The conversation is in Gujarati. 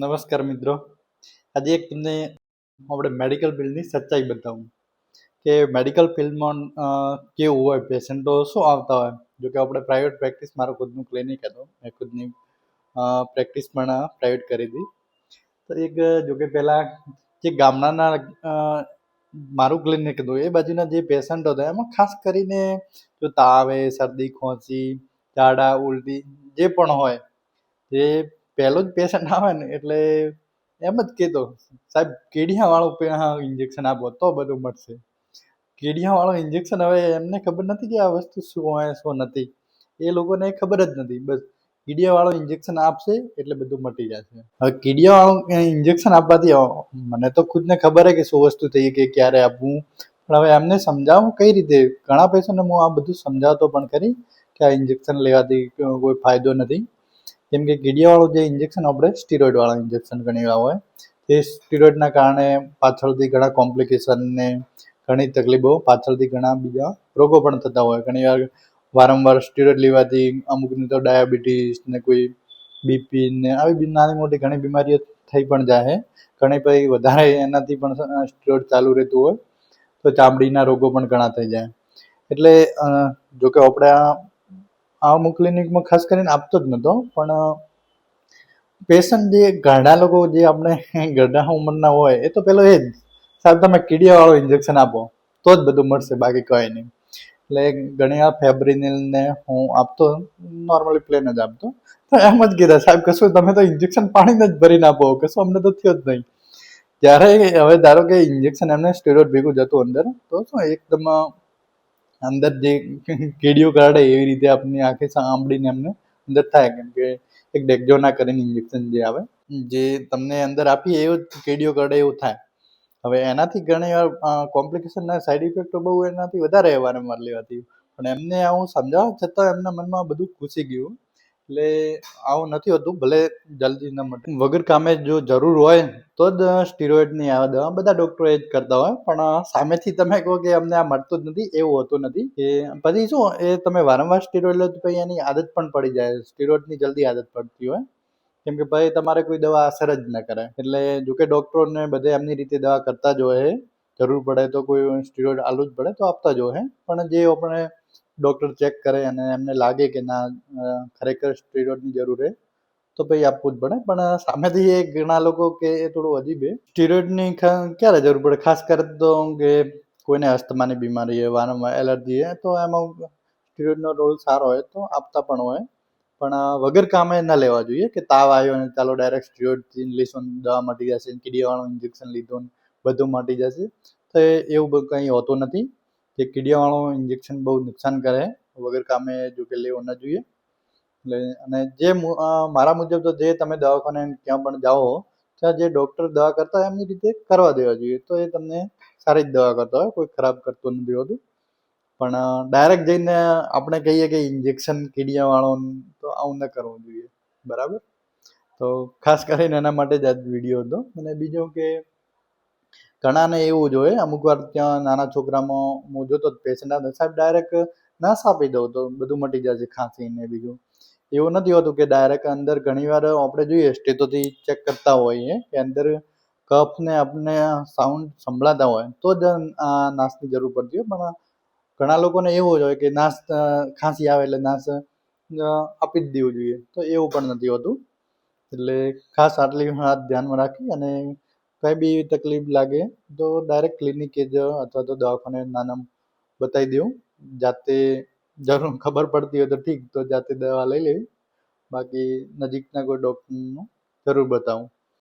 નમસ્કાર મિત્રો. આજે એક તમને આપણે મેડિકલ ફિલ્ડની સચ્ચાઈ બતાવું કે મેડિકલ ફિલ્ડમાં કેવું હોય, પેશન્ટો શું આવતા હોય. જો કે આપણે પ્રાઇવેટ પ્રેક્ટિસ, મારું ખુદનું ક્લિનિક હતું, મેં ખુદની પ્રેક્ટિસ પણ પ્રાઇવેટ કરી હતી. તો એક જો કે પહેલાં જે ગામડાના મારું ક્લિનિક હતું એ બાજુના જે પેશન્ટો હતા એમાં ખાસ કરીને જો તાવ આવે, શરદી, ખોંચી, ઝાડા, ઉલટી જે પણ હોય, જે પહેલો જ પેશન્ટ આવે ને એટલે એમ જ કહેતો, સાહેબ કીડિયાવાળું ઇન્જેક્શન આપો તો બધું મળશે. કીડિયાવાળું ઇન્જેક્શન, હવે એમને ખબર નથી કે આ વસ્તુ શું હોય શું નથી, એ લોકોને ખબર જ નથી. બસ કીડિયાવાળું ઇન્જેક્શન આપશે એટલે બધું મટી જશે. હવે કીડિયાવાળું ઇન્જેક્શન આપવાથી મને તો ખુદને ખબર છે કે શું વસ્તુ થઈ કે ક્યારે આપવું, પણ હવે એમને સમજાવું કઈ રીતે. ઘણા પેશન્ટને હું આ બધું સમજાવતો પણ કરી કે આ ઇન્જેક્શન લેવાથી કોઈ ફાયદો નથી. કેમ કે કીડિયાવાળું જે ઇન્જેક્શન આપણે સ્ટીરોઇડવાળા ઇન્જેક્શન ઘણી વાર હોય, તે સ્ટીરોઇડના કારણે પાછળથી ઘણા કોમ્પ્લિકેશન ને ઘણી તકલીફો, પાછળથી ઘણા બીજા રોગો પણ થતા હોય. ઘણી વાર વારંવાર સ્ટીરોઇડ લેવાથી અમુકને તો ડાયાબિટીસ ને કોઈ બીપી ને આવી નાની મોટી ઘણી બીમારીઓ થઈ પણ જાય. ઘણી પછી વધારે એનાથી પણ સ્ટીરોઇડ ચાલુ રહેતું હોય તો ચામડીના રોગો પણ ઘણા થઈ જાય. એટલે જોકે આપણે આ અમુક ક્લિનિકમાં ખાસ કરીને આપતો જ નહોતો, પણ પેશન્ટ જે ઘરડા લોકો જે આપણે ઘરડા ઉંમરના હોય એ તો પેલો એ જ, સાહેબ તમે કીડિયાવાળું ઇન્જેક્શન આપો તો જ બધું મળશે, બાકી કંઈ નહીં. એટલે ઘણી વાર ફેબ્રિનિલ ને હું આપતો, નોર્મલી પ્લેન જ આપતો. તો એમ જ કીધા, સાહેબ કશું તમે તો ઇન્જેક્શન પાણીને જ ભરીને આપો, કશું અમને તો થયો જ નહીં. જ્યારે હવે ધારો કે ઇન્જેક્શન એમને સ્ટેરોઇડ ભેગું જતું અંદર, તો શું એકદમ અંદર જે કીડીઓ કાઢે એવી રીતે આપણી આખી સાંભળીને એમને અંદર થાય. કેમ કે એક ડેક્ઝોના કરીને ઇન્જેક્શન જે આવે, જે તમને અંદર આપીએ એવું જ કીડીઓ કાઢે એવું થાય. હવે એનાથી ઘણી વાર કોમ્પ્લિકેશનના સાઈડ ઇફેક્ટો બહુ એનાથી વધારે વારંવાર લેવાથી, પણ એમને આવું સમજાવવા છતાં એમના મનમાં બધું ઘૂસી ગયું. એટલે આવું નથી હોતું, ભલે જલ્દી ન મટે. વગર કામે જો જરૂર હોય તો જ સ્ટીરોઇડની આ દવા બધા ડૉક્ટરો એ જ કરતા હોય, પણ સામેથી તમે કહો કે અમને આ મળતું જ નથી એવું હોતું નથી. કે પછી શું, એ તમે વારંવાર સ્ટીરોઇડ લો તો પછી એની આદત પણ પડી જાય. સ્ટીરોઇડની જલ્દી આદત પડતી હોય, કેમ કે પછી તમારે કોઈ દવા અસર જ ન કરે. એટલે જોકે ડૉક્ટરોને બધે એમની રીતે દવા કરતા જ હોય, જરૂર પડે તો કોઈ સ્ટીરોઇડ આલવું જ પડે તો આપતા જ હોય. પણ જે આપણે ડૉક્ટર ચેક કરે અને એમને લાગે કે ના ખરેખર સ્ટીરોઇડની જરૂર છે તો પછી આપવું જ પડે. પણ સામેથી એ ઘણા લોકો કે એ થોડું અજીબ છે, સ્ટીરોઇડની ક્યારે જરૂર પડે, ખાસ કરીને તો કે કોઈને અસ્થમાની બીમારી હોય, વારંવાર એલર્જી છે, તો એમાં સ્ટીરોઇડનો રોલ સારો હોય તો આપતા પણ હોય. પણ વગર કામે ન લેવા જોઈએ કે તાવ આવ્યો ને ચાલો ડાયરેક્ટ સ્ટીરોઇડથી લેશું, દવા મટી જશે, કીડિયાવાળું ઇન્જેક્શન લીધું બધું મટી જશે, તો એવું કંઈ હોતું નથી. જે કીડિયાવાળું ઇન્જેક્શન બહુ નુકસાન કરે, વગર કામે જો કે લેવું ન જોઈએ. એટલે અને જે મારા મુજબ તો જે તમે દવાખાને ક્યાં પણ જાઓ ત્યાં જે ડૉક્ટર દવા કરતા હોય એમની રીતે કરવા દેવા જોઈએ, તો એ તમને સારી જ દવા કરતા હોય, કોઈ ખરાબ કરતું નથી હોતું. પણ ડાયરેક્ટ જઈને આપણે કહીએ કે ઇન્જેક્શન કીડિયાવાળો, તો આવું ન કરવું જોઈએ. બરાબર. તો ખાસ કરીને એના માટે જ આ વિડીયો હતો. અને બીજું કે ઘણાને એવું જ હોય, અમુક વાર ત્યાં નાના છોકરામાં હું જોતો પેશન્ટ આવે સાહેબ ડાયરેક્ટ નસ આપી દઉં તો બધું મટી જશે, ખાંસી ને બીજું. એવું નથી હોતું કે ડાયરેક્ટ અંદર ઘણી વાર આપણે જોઈએ સ્ટેથોથી ચેક કરતા હોઈએ કે અંદર કફને આપણે સાઉન્ડ સંભળાતા હોય તો જ નાશની જરૂર પડતી હોય. પણ ઘણા લોકોને એવું જ હોય કે નાશ ખાંસી આવે એટલે નાશ આપી જ દેવું જોઈએ, તો એવું પણ નથી હોતું. એટલે ખાસ આટલી વાત ધ્યાનમાં રાખી અને કંઈ બી તકલીફ લાગે તો ડાયરેક્ટ ક્લિનિકે જ અથવા તો દવાખાને નાના બતાવી દેવું. જાતે જરૂર ખબર પડતી હોય તો ઠીક, તો જાતે દવા લઈ લેવી, બાકી નજીકના કોઈ ડૉક્ટરનું જરૂર બતાવું.